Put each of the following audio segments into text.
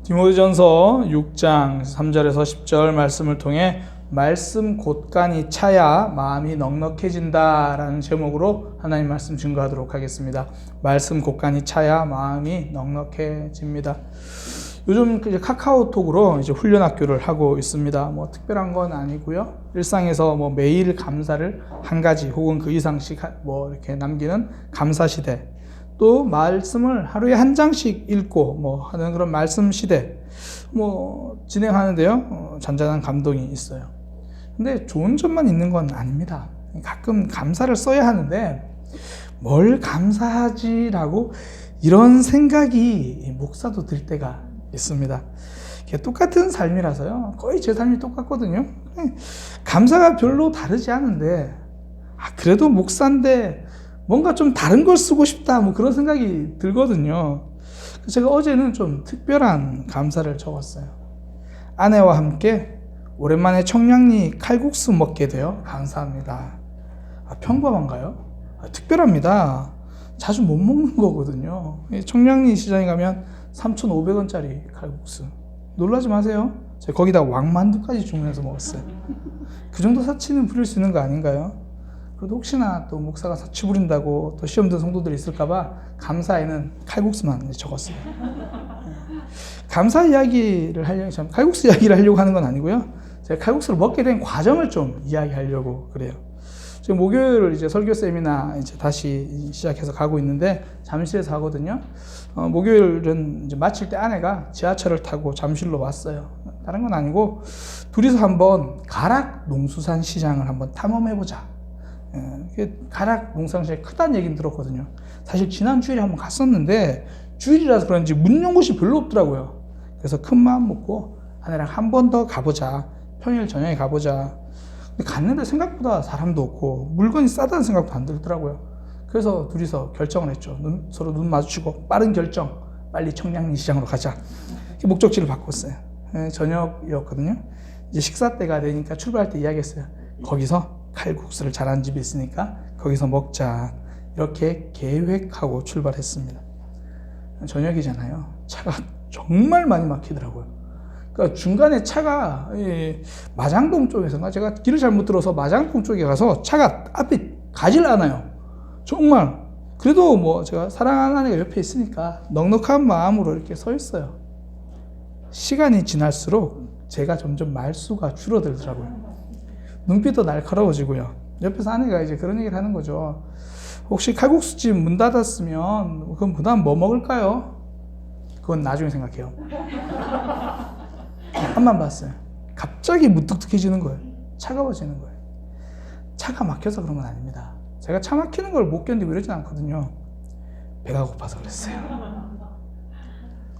디모데전서 6장 3절에서 10절 말씀을 통해 말씀 곳간이 차야 마음이 넉넉해진다라는 제목으로 하나님 말씀 증거하도록 하겠습니다. 말씀 곳간이 차야 마음이 넉넉해집니다. 요즘 이제 카카오톡으로 이제 훈련 학교를 하고 있습니다. 뭐 특별한 건 아니고요. 일상에서 뭐 매일 감사를 한 가지 혹은 그 이상씩 뭐 이렇게 남기는 감사 시대. 또 말씀을 하루에 한 장씩 읽고 뭐 하는 그런 말씀 시대 뭐 진행하는데요. 잔잔한 감동이 있어요. 근데 좋은 점만 있는 건 아닙니다. 가끔 감사를 써야 하는데 뭘 감사하지라고 이런 생각이 목사도 들 때가 있습니다. 똑같은 삶이라서요. 거의 제 삶이 똑같거든요. 감사가 별로 다르지 않은데 그래도 목사인데 뭔가 좀 다른 걸 쓰고 싶다 뭐 그런 생각이 들거든요. 제가 어제는 좀 특별한 감사를 적었어요. 아내와 함께 오랜만에 청량리 칼국수 먹게 되어 감사합니다. 평범한가요? 특별합니다. 자주 못 먹는 거거든요. 청량리 시장에 가면 3,500원짜리 칼국수. 놀라지 마세요. 제가 거기다 왕만두까지 주문해서 먹었어요. 그 정도 사치는 부릴 수 있는 거 아닌가요? 그래도 혹시나 또 목사가 사치 부린다고 또 시험 든 성도들이 있을까봐 감사에는 칼국수만 적었어요. 감사 이야기를 하려고, 칼국수 이야기를 하려고 하는 건 아니고요. 제가 칼국수를 먹게 된 과정을 좀 이야기하려고 그래요. 지금 목요일 이제 설교 세미나 이제 다시 시작해서 가고 있는데 잠실에서 하거든요. 목요일은 이제 마칠 때 아내가 지하철을 타고 잠실로 왔어요. 다른 건 아니고 둘이서 한번 가락 농수산 시장을 한번 탐험해보자. 가락 농수산 시장이 크다는 얘기는 들었거든요. 사실 지난 주일에 한번 갔었는데 주일이라서 그런지 문 연 곳이 별로 없더라고요. 그래서 큰 마음 먹고 아내랑 한 번 더 가보자. 평일 저녁에 가보자. 근데 갔는데 생각보다 사람도 없고 물건이 싸다는 생각도 안 들더라고요. 그래서 둘이서 결정을 했죠. 서로 눈 마주치고 빠른 결정. 빨리 청량리 시장으로 가자. 목적지를 바꿨어요. 저녁이었거든요. 이제 식사 때가 되니까 출발할 때 이야기했어요. 거기서 칼국수를 잘하는 집이 있으니까 거기서 먹자. 이렇게 계획하고 출발했습니다. 저녁이잖아요. 차가 정말 많이 막히더라고요. 그러니까 중간에 차가 마장동 쪽에서인가 제가 길을 잘못 들어서 마장동 쪽에 가서 차가 앞에 가질 않아요. 정말. 그래도 뭐 제가 사랑하는 아내가 옆에 있으니까 넉넉한 마음으로 이렇게 서 있어요. 시간이 지날수록 제가 점점 말수가 줄어들더라고요. 눈빛도 날카로워지고요. 옆에서 아내가 이제 그런 얘기를 하는 거죠. 혹시 칼국수집 문 닫았으면 그럼 그다음 뭐 먹을까요? 그건 나중에 생각해요. 앞만 봤어요. 갑자기 무뚝뚝해지는 거예요. 차가워지는 거예요. 차가 막혀서 그런 건 아닙니다. 제가 차 막히는 걸 못 견디고 이러진 않거든요. 배가 고파서 그랬어요.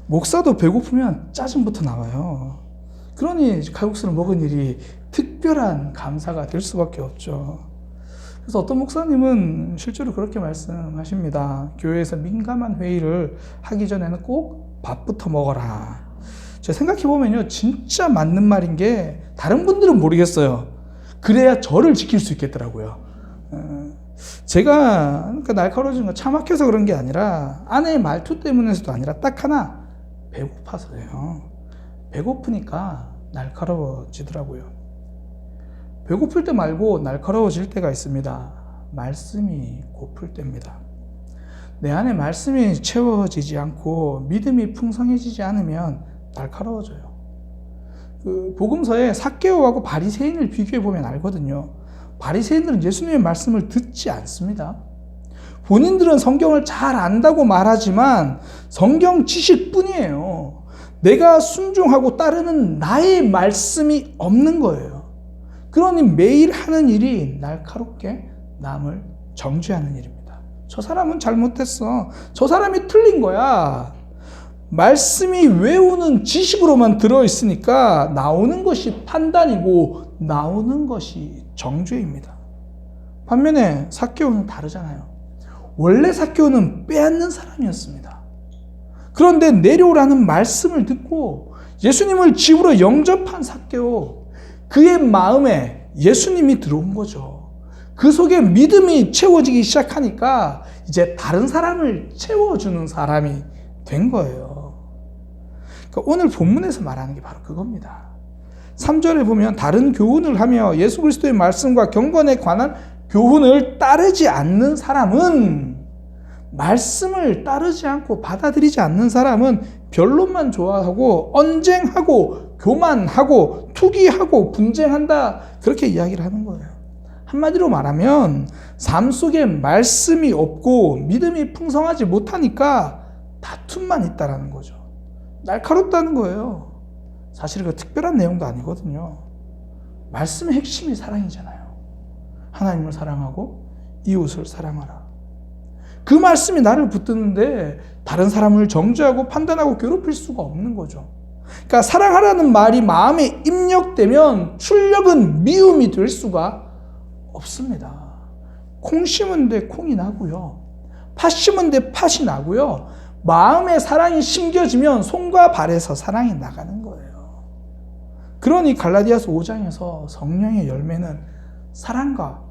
목사도 배고프면 짜증부터 나와요. 그러니 칼국수를 먹은 일이 특별한 감사가 될 수밖에 없죠. 그래서 어떤 목사님은 실제로 그렇게 말씀하십니다. 교회에서 민감한 회의를 하기 전에는 꼭 밥부터 먹어라. 제가 생각해보면요, 진짜 맞는 말인 게 다른 분들은 모르겠어요. 그래야 저를 지킬 수 있겠더라고요. 제가 그러니까 날카로워진 건 차 막혀서 그런 게 아니라 아내의 말투 때문에서도 아니라 딱 하나 배고파서요. 배고프니까 날카로워지더라고요. 배고플 때 말고 날카로워질 때가 있습니다. 말씀이 고플 때입니다. 내 안에 말씀이 채워지지 않고 믿음이 풍성해지지 않으면 날카로워져요. 그 복음서에 삭개오하고 바리새인을 비교해 보면 알거든요. 바리새인들은 예수님의 말씀을 듣지 않습니다. 본인들은 성경을 잘 안다고 말하지만 성경 지식뿐이에요. 내가 순종하고 따르는 나의 말씀이 없는 거예요. 그러니 매일 하는 일이 날카롭게 남을 정죄하는 일입니다. 저 사람은 잘못했어. 저 사람이 틀린 거야. 말씀이 외우는 지식으로만 들어있으니까 나오는 것이 판단이고 나오는 것이 정죄입니다. 반면에 삭개오는 다르잖아요. 원래 삭개오는 빼앗는 사람이었습니다. 그런데 내려오라는 말씀을 듣고 예수님을 집으로 영접한 삭개오, 그의 마음에 예수님이 들어온 거죠. 그 속에 믿음이 채워지기 시작하니까 이제 다른 사람을 채워주는 사람이 된 거예요. 그러니까 오늘 본문에서 말하는 게 바로 그겁니다. 3절에 보면 다른 교훈을 하며 예수 그리스도의 말씀과 경건에 관한 교훈을 따르지 않는 사람은, 말씀을 따르지 않고 받아들이지 않는 사람은 변론만 좋아하고 언쟁하고 교만하고 투기하고 분쟁한다, 그렇게 이야기를 하는 거예요. 한마디로 말하면 삶 속에 말씀이 없고 믿음이 풍성하지 못하니까 다툼만 있다라는 거죠. 날카롭다는 거예요. 사실 그 특별한 내용도 아니거든요. 말씀의 핵심이 사랑이잖아요. 하나님을 사랑하고 이웃을 사랑하라. 그 말씀이 나를 붙드는데 다른 사람을 정죄하고 판단하고 괴롭힐 수가 없는 거죠. 그러니까 사랑하라는 말이 마음에 입력되면 출력은 미움이 될 수가 없습니다. 콩 심은 데 콩이 나고요. 팥 심은 데 팥이 나고요. 마음에 사랑이 심겨지면 손과 발에서 사랑이 나가는 거예요. 그러니 갈라디아서 5장에서 성령의 열매는 사랑과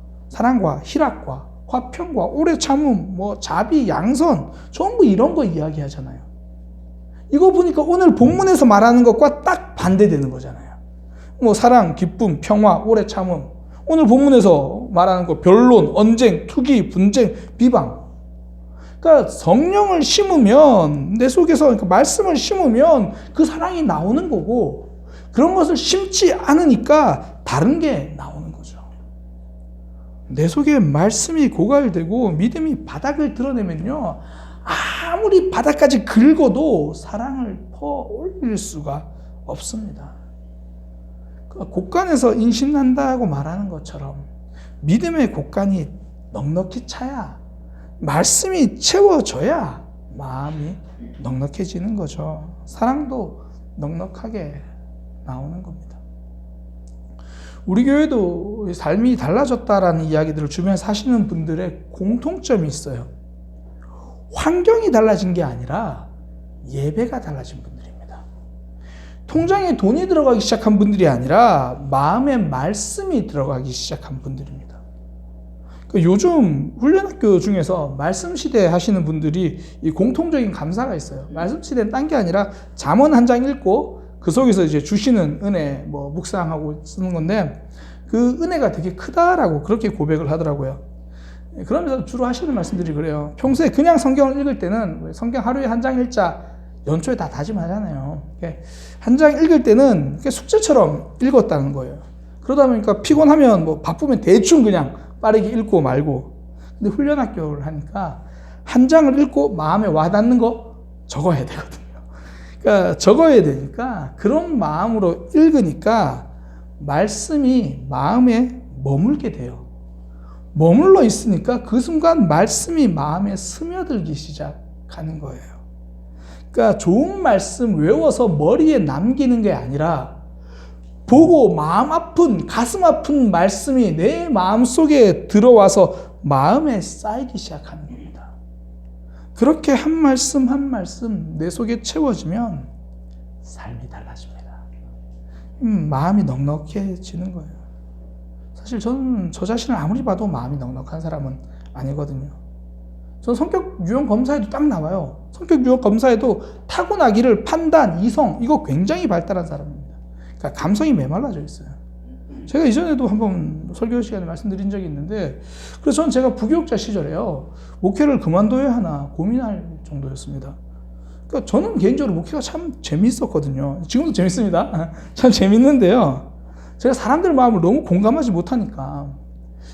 희락과 화평과 오래 참음, 자비, 양선, 전부 이런 거 이야기하잖아요. 이거 보니까 오늘 본문에서 말하는 것과 딱 반대되는 거잖아요. 사랑, 기쁨, 평화, 오래 참음. 오늘 본문에서 말하는 거 변론, 언쟁, 투기, 분쟁, 비방. 그러니까 성령을 심으면, 내 속에서 그러니까 말씀을 심으면 그 사랑이 나오는 거고, 그런 것을 심지 않으니까 다른 게 나오는 거죠. 내 속에 말씀이 고갈되고 믿음이 바닥을 드러내면요, 아무리 바닥까지 긁어도 사랑을 퍼올릴 수가 없습니다. 곡간에서 인신난다고 말하는 것처럼 믿음의 곡간이 넉넉히 차야, 말씀이 채워져야 마음이 넉넉해지는 거죠. 사랑도 넉넉하게 나오는 겁니다. 우리 교회도 삶이 달라졌다라는 이야기들을 주변에서 하시는 분들의 공통점이 있어요. 환경이 달라진 게 아니라 예배가 달라진 분들입니다. 통장에 돈이 들어가기 시작한 분들이 아니라 마음에 말씀이 들어가기 시작한 분들입니다. 요즘 훈련학교 중에서 말씀시대 하시는 분들이 이 공통적인 감사가 있어요. 말씀시대는 딴 게 아니라 잠언 한 장 읽고 그 속에서 이제 주시는 은혜 묵상하고 쓰는 건데, 그 은혜가 되게 크다라고 그렇게 고백을 하더라고요. 그러면서 주로 하시는 말씀들이 그래요. 평소에 그냥 성경을 읽을 때는 성경 하루에 한 장 읽자 연초에 다 다짐하잖아요. 한 장 읽을 때는 숙제처럼 읽었다는 거예요. 그러다 보니까 피곤하면 바쁘면 대충 그냥 빠르게 읽고 말고. 근데 훈련학교를 하니까 한 장을 읽고 마음에 와닿는 거 적어야 되거든요. 그러니까 적어야 되니까 그런 마음으로 읽으니까 말씀이 마음에 머물게 돼요. 머물러 있으니까 그 순간 말씀이 마음에 스며들기 시작하는 거예요. 그러니까 좋은 말씀 외워서 머리에 남기는 게 아니라 보고 마음 아픈, 가슴 아픈 말씀이 내 마음 속에 들어와서 마음에 쌓이기 시작하는 겁니다. 그렇게 한 말씀 한 말씀 내 속에 채워지면 삶이 달라집니다. 마음이 넉넉해지는 거예요. 사실 저는 저 자신을 아무리 봐도 마음이 넉넉한 사람은 아니거든요. 저는 성격 유형 검사에도 딱 나와요. 성격 유형 검사에도 타고나기를 판단, 이성, 이거 굉장히 발달한 사람입니다. 그러니까 감성이 메말라져 있어요. 제가 이전에도 한번 설교 시간에 말씀드린 적이 있는데, 그래서 저는 제가 부교육자 시절에요, 목회를 그만둬야 하나 고민할 정도였습니다. 그러니까 저는 개인적으로 목회가 참 재미있었거든요. 지금도 재밌습니다. 참 재밌는데요, 제가 사람들 마음을 너무 공감하지 못하니까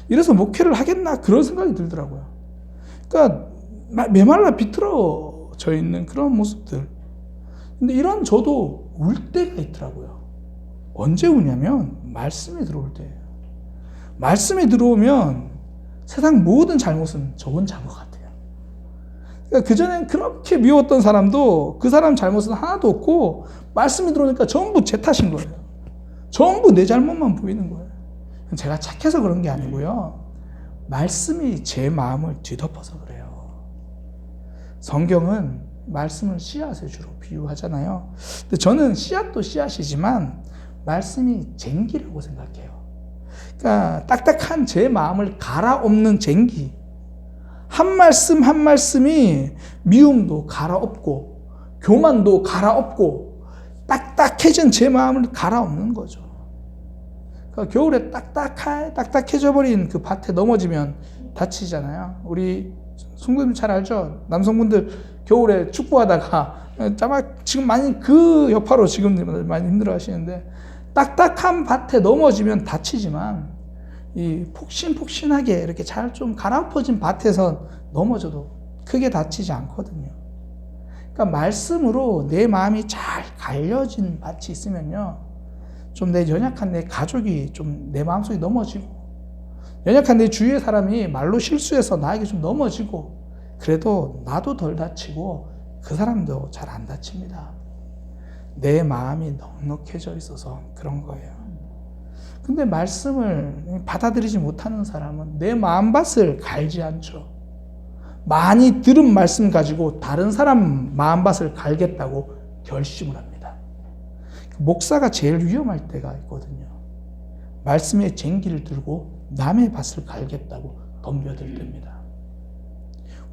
이래서 목회를 하겠나 그런 생각이 들더라고요. 그러니까 메말라 비틀어져 있는 그런 모습들. 근데 이런 저도 울 때가 있더라고요. 언제 우냐면 말씀이 들어올 때예요. 말씀이 들어오면 세상 모든 잘못은 저 혼자인 것 같아요. 그러니까 그전엔 그렇게 미웠던 사람도 그 사람 잘못은 하나도 없고 말씀이 들어오니까 전부 제 탓인 거예요. 전부 내 잘못만 보이는 거예요. 제가 착해서 그런 게 아니고요, 말씀이 제 마음을 뒤덮어서 그래요. 성경은 말씀을 씨앗의 주로 비유하잖아요. 근데 저는 씨앗도 씨앗이지만 말씀이 쟁기라고 생각해요. 그러니까 딱딱한 제 마음을 갈아엎는 쟁기. 한 말씀 한 말씀이 미움도 갈아엎고 교만도 갈아엎고 딱딱해진 제 마음을 갈아엎는 거죠. 그러니까 겨울에 딱딱해져 버린 그 밭에 넘어지면 다치잖아요. 우리 성도님 잘 알죠? 남성분들 겨울에 축구하다가 지금 많이 그 여파로 지금 많이 힘들어 하시는데, 딱딱한 밭에 넘어지면 다치지만 이 폭신폭신하게 이렇게 잘 좀 갈아엎어진 밭에서 넘어져도 크게 다치지 않거든요. 그러니까 말씀으로 내 마음이 잘 갈려진 밭이 있으면요, 좀 내 연약한 내 가족이 좀 내 마음속에 넘어지고, 연약한 내 주위의 사람이 말로 실수해서 나에게 좀 넘어지고, 그래도 나도 덜 다치고 그 사람도 잘 안 다칩니다. 내 마음이 넉넉해져 있어서 그런 거예요. 근데 말씀을 받아들이지 못하는 사람은 내 마음밭을 갈지 않죠. 많이 들은 말씀 가지고 다른 사람 마음밭을 갈겠다고 결심을 합니다. 목사가 제일 위험할 때가 있거든요. 말씀의 쟁기를 들고 남의 밭을 갈겠다고 덤벼들 때입니다.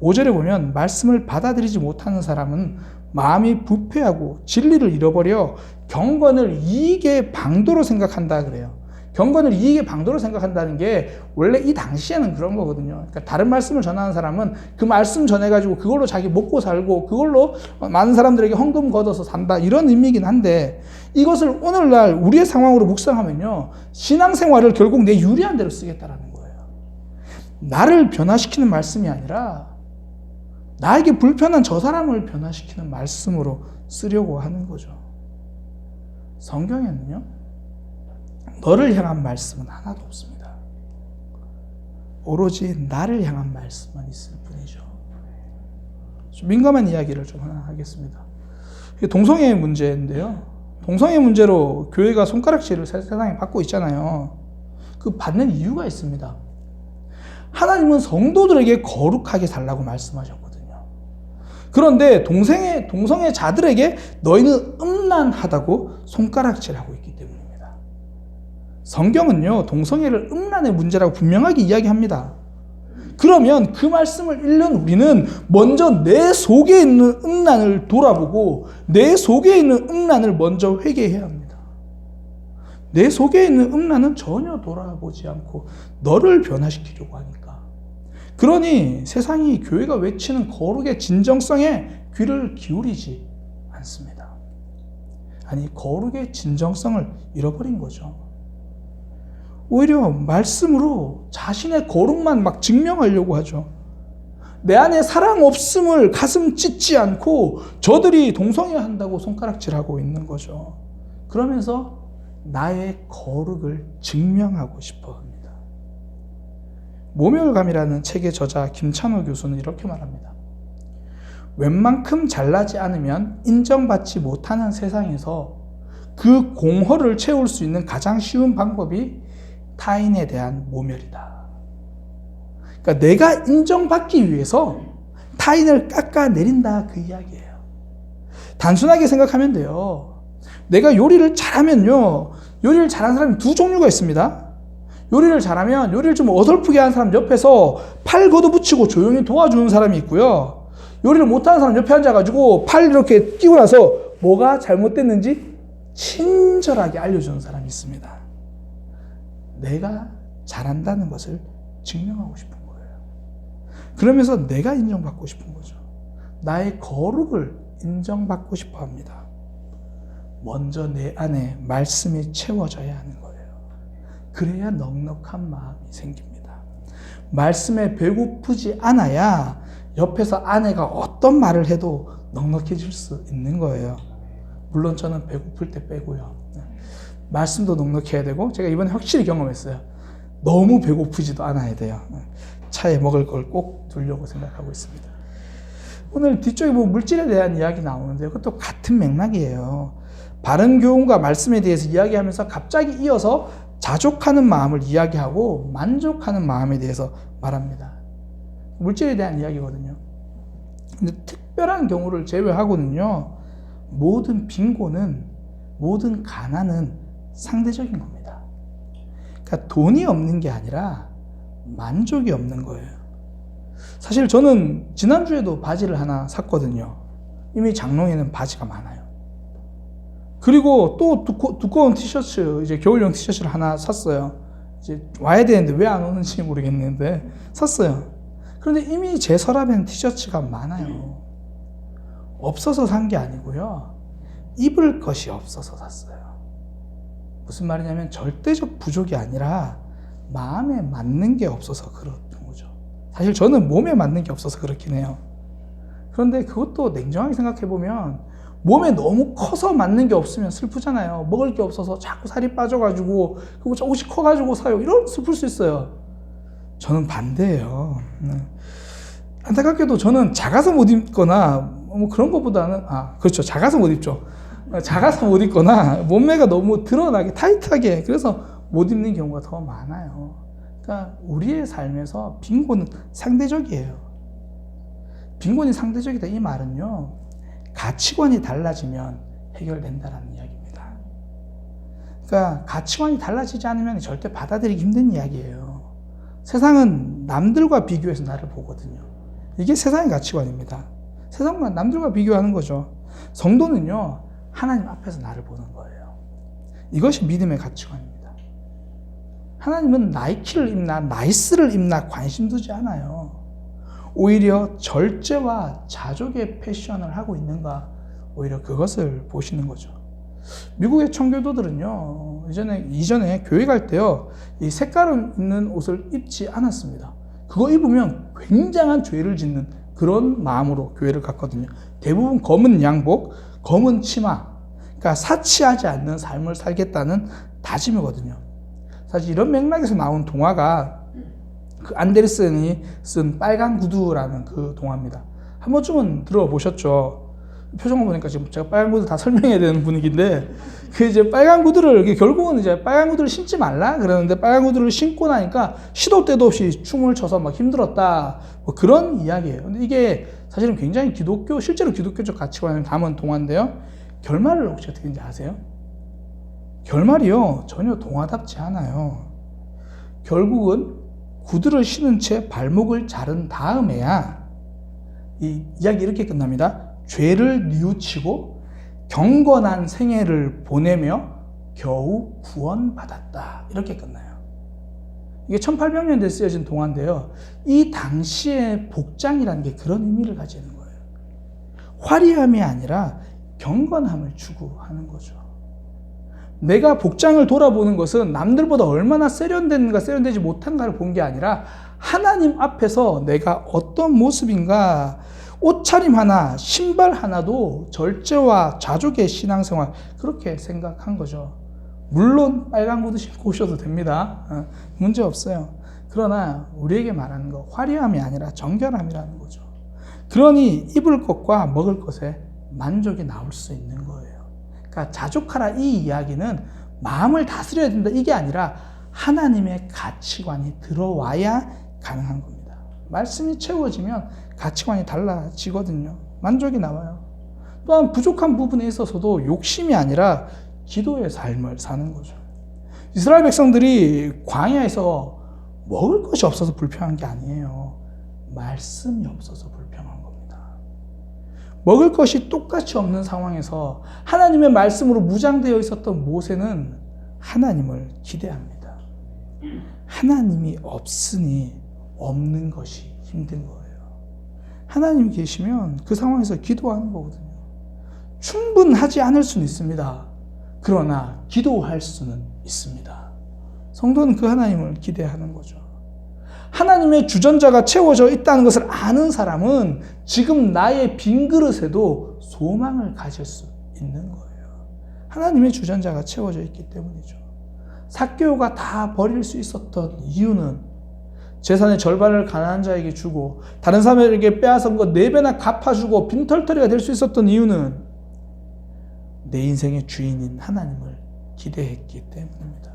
5절에 보면 말씀을 받아들이지 못하는 사람은 마음이 부패하고 진리를 잃어버려 경건을 이익의 방도로 생각한다 그래요. 경건을 이익의 방도로 생각한다는 게 원래 이 당시에는 그런 거거든요. 그러니까 다른 말씀을 전하는 사람은 그 말씀 전해가지고 그걸로 자기 먹고 살고 그걸로 많은 사람들에게 헌금 걷어서 산다, 이런 의미이긴 한데, 이것을 오늘날 우리의 상황으로 묵상하면요, 신앙생활을 결국 내 유리한 대로 쓰겠다라는 거예요. 나를 변화시키는 말씀이 아니라 나에게 불편한 저 사람을 변화시키는 말씀으로 쓰려고 하는 거죠. 성경에는요, 너를 향한 말씀은 하나도 없습니다. 오로지 나를 향한 말씀만 있을 뿐이죠. 좀 민감한 이야기를 좀 하나 하겠습니다. 동성애의 문제인데요, 동성애 문제로 교회가 손가락질을 세상에 받고 있잖아요. 그 받는 이유가 있습니다. 하나님은 성도들에게 거룩하게 살라고 말씀하셨거든요. 그런데 동성애자들에게 너희는 음란하다고 손가락질하고 있기 때문입니다. 성경은요, 동성애를 음란의 문제라고 분명하게 이야기합니다. 그러면 그 말씀을 읽는 우리는 먼저 내 속에 있는 음란을 돌아보고 내 속에 있는 음란을 먼저 회개해야 합니다. 내 속에 있는 음란은 전혀 돌아보지 않고 너를 변화시키려고 하니까. 그러니 세상이 교회가 외치는 거룩의 진정성에 귀를 기울이지 않습니다. 아니, 거룩의 진정성을 잃어버린 거죠. 오히려 말씀으로 자신의 거룩만 막 증명하려고 하죠. 내 안에 사랑 없음을 가슴 찢지 않고 저들이 동성애 한다고 손가락질하고 있는 거죠. 그러면서 나의 거룩을 증명하고 싶어 합니다. 모멸감이라는 책의 저자 김찬호 교수는 이렇게 말합니다. 웬만큼 잘나지 않으면 인정받지 못하는 세상에서 그 공허를 채울 수 있는 가장 쉬운 방법이 타인에 대한 모멸이다. 그러니까 내가 인정받기 위해서 타인을 깎아내린다, 그 이야기예요. 단순하게 생각하면 돼요. 내가 요리를 잘하면요, 요리를 잘하는 사람이 두 종류가 있습니다. 요리를 잘하면 요리를 좀 어설프게 하는 사람 옆에서 팔 걷어붙이고 조용히 도와주는 사람이 있고요, 요리를 못하는 사람 옆에 앉아가지고 팔 이렇게 끼고 나서 뭐가 잘못됐는지 친절하게 알려주는 사람이 있습니다. 내가 잘한다는 것을 증명하고 싶은 거예요. 그러면서 내가 인정받고 싶은 거죠. 나의 거룩을 인정받고 싶어 합니다. 먼저 내 안에 말씀이 채워져야 하는 거예요. 그래야 넉넉한 마음이 생깁니다. 말씀에 배고프지 않아야 옆에서 아내가 어떤 말을 해도 넉넉해질 수 있는 거예요. 물론 저는 배고플 때 빼고요. 말씀도 넉넉해야 되고, 제가 이번에 확실히 경험했어요. 너무 배고프지도 않아야 돼요. 차에 먹을 걸 꼭 두려고 생각하고 있습니다. 오늘 뒤쪽에 물질에 대한 이야기 나오는데요, 그것도 같은 맥락이에요. 바른 교훈과 말씀에 대해서 이야기하면서 갑자기 이어서 자족하는 마음을 이야기하고 만족하는 마음에 대해서 말합니다. 물질에 대한 이야기거든요. 근데 특별한 경우를 제외하고는요, 모든 빈곤은, 모든 가난은 상대적인 겁니다. 그러니까 돈이 없는 게 아니라 만족이 없는 거예요. 사실 저는 지난주에도 바지를 하나 샀거든요. 이미 장롱에는 바지가 많아요. 그리고 또 두꺼운 티셔츠, 이제 겨울용 티셔츠를 하나 샀어요. 이제 와야 되는데 왜 안 오는지 모르겠는데 샀어요. 그런데 이미 제 서랍에는 티셔츠가 많아요. 없어서 산 게 아니고요. 입을 것이 없어서 샀어요. 무슨 말이냐면 절대적 부족이 아니라 마음에 맞는 게 없어서 그런 거죠. 사실 저는 몸에 맞는 게 없어서 그렇긴 해요. 그런데 그것도 냉정하게 생각해보면 몸에 너무 커서 맞는 게 없으면 슬프잖아요. 먹을 게 없어서 자꾸 살이 빠져가지고 그리고 조금씩 커가지고 사요. 이런 슬플 수 있어요. 저는 반대예요. 안타깝게도 저는 작아서 못 입거나 뭐 그런 것보다는 그렇죠. 작아서 못 입죠. 작아서 못 입거나 몸매가 너무 드러나게 타이트하게 그래서 못 입는 경우가 더 많아요. 그러니까 우리의 삶에서 빈곤은 상대적이에요. 빈곤이 상대적이다 이 말은요. 가치관이 달라지면 해결된다는 이야기입니다. 그러니까 가치관이 달라지지 않으면 절대 받아들이기 힘든 이야기예요. 세상은 남들과 비교해서 나를 보거든요. 이게 세상의 가치관입니다. 세상과 남들과 비교하는 거죠. 성도는요, 하나님 앞에서 나를 보는 거예요. 이것이 믿음의 가치관입니다. 하나님은 나이키를 입나 나이스를 입나 관심 두지 않아요. 오히려 절제와 자족의 패션을 하고 있는가, 오히려 그것을 보시는 거죠. 미국의 청교도들은요, 이전에 교회 갈 때요, 이 색깔 있는 옷을 입지 않았습니다. 그거 입으면 굉장한 죄를 짓는 그런 마음으로 교회를 갔거든요. 대부분 검은 양복, 검은 치마, 그러니까 사치하지 않는 삶을 살겠다는 다짐이거든요. 사실 이런 맥락에서 나온 동화가 그 안데르센이 쓴 빨간 구두라는 그 동화입니다. 한 번쯤은 들어보셨죠? 표정을 보니까 지금 제가 빨간 구두 다 설명해야 되는 분위기인데, 그 이제 빨간 구두를, 결국은 이제 빨간 구두를 신지 말라 그러는데, 빨간 구두를 신고 나니까 시도 때도 없이 춤을 춰서 막 힘들었다. 뭐 그런 이야기예요. 근데 이게 사실은 굉장히 실제로 기독교적 가치관을 담은 동화인데요. 결말을 혹시 어떻게 되는지 아세요? 결말이요, 전혀 동화답지 않아요. 결국은 구두를 신은 채 발목을 자른 다음에야 이 이야기 이렇게 끝납니다. 죄를 뉘우치고 경건한 생애를 보내며 겨우 구원받았다. 이렇게 끝나요. 이게 1800년대에 쓰여진 동화인데요. 이 당시의 복장이라는 게 그런 의미를 가지는 거예요. 화려함이 아니라 경건함을 추구하는 거죠. 내가 복장을 돌아보는 것은 남들보다 얼마나 세련됐는가 세련되지 못한가를 본 게 아니라 하나님 앞에서 내가 어떤 모습인가, 옷차림 하나, 신발 하나도 절제와 자족의 신앙생활, 그렇게 생각한 거죠. 물론 빨간 구두 신고 오셔도 됩니다. 문제 없어요. 그러나 우리에게 말하는 거 화려함이 아니라 정결함이라는 거죠. 그러니 입을 것과 먹을 것에 만족이 나올 수 있는 거예요. 그러니까 자족하라 이 이야기는 마음을 다스려야 된다 이게 아니라 하나님의 가치관이 들어와야 가능한 겁니다. 말씀이 채워지면 가치관이 달라지거든요. 만족이 나와요. 또한 부족한 부분에 있어서도 욕심이 아니라 기도의 삶을 사는 거죠. 이스라엘 백성들이 광야에서 먹을 것이 없어서 불평한 게 아니에요. 말씀이 없어서 불평한 겁니다. 먹을 것이 똑같이 없는 상황에서 하나님의 말씀으로 무장되어 있었던 모세는 하나님을 기대합니다. 하나님이 없으니 없는 것이 힘든 거예요. 하나님이 계시면 그 상황에서 기도하는 거거든요. 충분하지 않을 수는 있습니다. 그러나 기도할 수는 있습니다. 성도는 그 하나님을 기대하는 거죠. 하나님의 주전자가 채워져 있다는 것을 아는 사람은 지금 나의 빈 그릇에도 소망을 가질 수 있는 거예요. 하나님의 주전자가 채워져 있기 때문이죠. 삭개오가 다 버릴 수 있었던 이유는 재산의 절반을 가난한 자에게 주고 다른 사람에게 빼앗은 것 4배나 갚아주고 빈털터리가 될 수 있었던 이유는 내 인생의 주인인 하나님을 기대했기 때문입니다.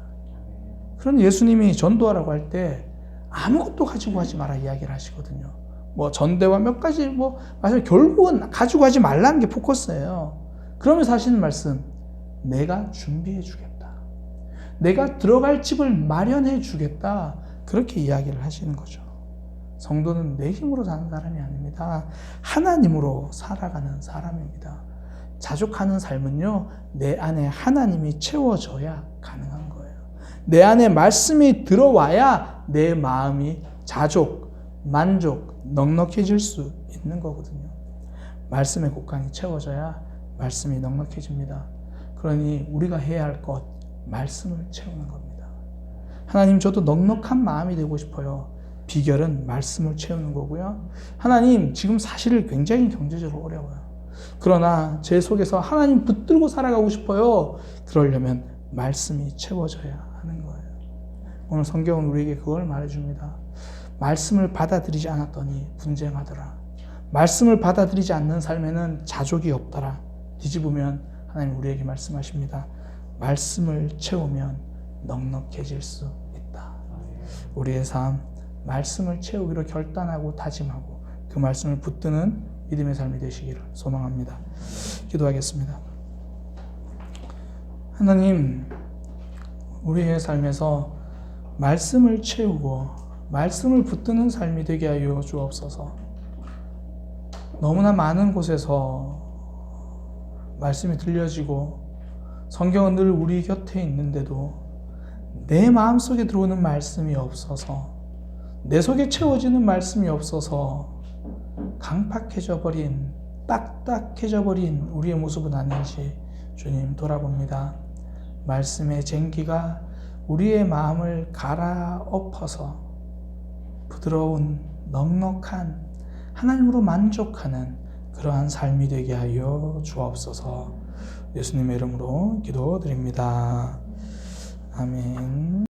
그런 예수님이 전도하라고 할 때 아무것도 가지고 가지 마라 이야기를 하시거든요. 뭐 전대와 몇 가지 말씀 결국은 가지고 가지 말라는 게 포커스예요. 그러면서 하시는 말씀, 내가 준비해 주겠다. 내가 들어갈 집을 마련해 주겠다. 그렇게 이야기를 하시는 거죠. 성도는 내 힘으로 사는 사람이 아닙니다. 하나님으로 살아가는 사람입니다. 자족하는 삶은요, 내 안에 하나님이 채워져야 가능한 거예요. 내 안에 말씀이 들어와야 내 마음이 자족, 만족, 넉넉해질 수 있는 거거든요. 말씀의 곡간이 채워져야 말씀이 넉넉해집니다. 그러니 우리가 해야 할 것, 말씀을 채우는 겁니다. 하나님, 저도 넉넉한 마음이 되고 싶어요. 비결은 말씀을 채우는 거고요. 하나님, 지금 사실 굉장히 경제적으로 어려워요. 그러나 제 속에서 하나님 붙들고 살아가고 싶어요. 그러려면 말씀이 채워져야 하는 거예요. 오늘 성경은 우리에게 그걸 말해줍니다. 말씀을 받아들이지 않았더니 분쟁하더라. 말씀을 받아들이지 않는 삶에는 자족이 없더라. 뒤집으면 하나님 우리에게 말씀하십니다. 말씀을 채우면 넉넉해질 수 있다. 우리의 삶, 말씀을 채우기로 결단하고 다짐하고 그 말씀을 붙드는 믿음의 삶이 되시기를 소망합니다. 기도하겠습니다. 하나님, 우리의 삶에서 말씀을 채우고 말씀을 붙드는 삶이 되게 하여 주옵소서. 너무나 많은 곳에서 말씀이 들려지고 성경은 늘 우리 곁에 있는데도 내 마음속에 들어오는 말씀이 없어서, 내 속에 채워지는 말씀이 없어서 강팍해져 버린, 딱딱해져 버린 우리의 모습은 아닌지 주님 돌아봅니다. 말씀의 쟁기가 우리의 마음을 갈아엎어서 부드러운 넉넉한 하나님으로 만족하는 그러한 삶이 되게 하여 주옵소서. 예수님의 이름으로 기도드립니다. 아멘.